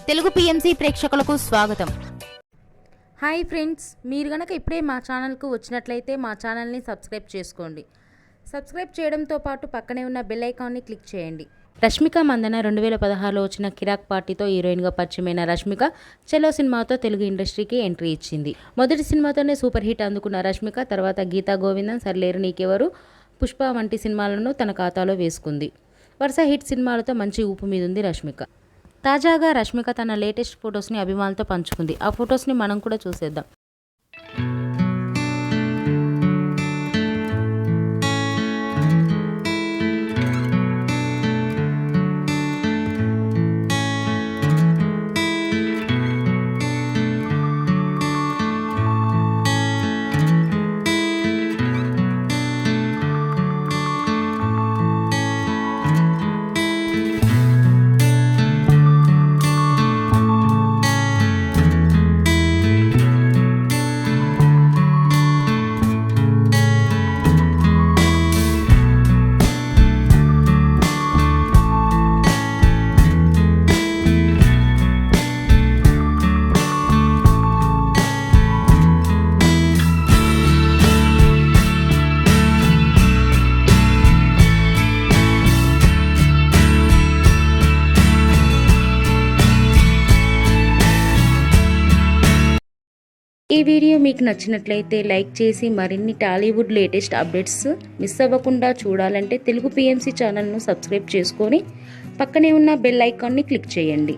Telugu PMC ప్రేక్షకులకు స్వాగతం. Hi friends, మీరు గనక ఇప్పుడే మా ఛానల్కు వచ్చినట్లయితే మా ఛానల్ని సబ్స్క్రైబ్ చేసుకోండి. సబ్స్క్రైబ్ చేయడంతో పాటు పక్కనే ఉన్న బెల్ ఐకాన్ని క్లిక్ చేయండి. రష్మిక మందన 2016లో వచ్చిన కిరాక్ పార్టీతో హీరోయిన్గా పరిచయమైన రష్మిక చెలో సినిమాతో తెలుగు ఇండస్ట్రీకి ఎంట్రీ ఇచ్చింది. మొదటి సినిమాతోనే సూపర్ హిట్ అందుకున్న రష్మిక తర్వాత గీతా గోవిందం, సర్లేరు నీకెవరు, పుష్ప వంటి సినిమాలను తన ఖాతాలో వేసుకుంది. వరుస హిట్ సినిమాలతో మంచి ఊపు మీదుంది రష్మిక. తాజాగా రష్మిక తన లేటెస్ట్ ఫొటోస్ని అభిమానులతో పంచుకుంది. ఆ ఫొటోస్ని మనం కూడా చూసేద్దాం. ఈ వీడియో మీకు నచ్చినట్లయితే లైక్ చేసి మరిన్ని టాలీవుడ్ లేటెస్ట్ అప్డేట్స్ మిస్ అవ్వకుండా చూడాలంటే తెలుగు పిఎంసి ఛానల్ను సబ్స్క్రైబ్ చేసుకొని పక్కనే ఉన్న బెల్ ఐకాన్ని క్లిక్ చేయండి.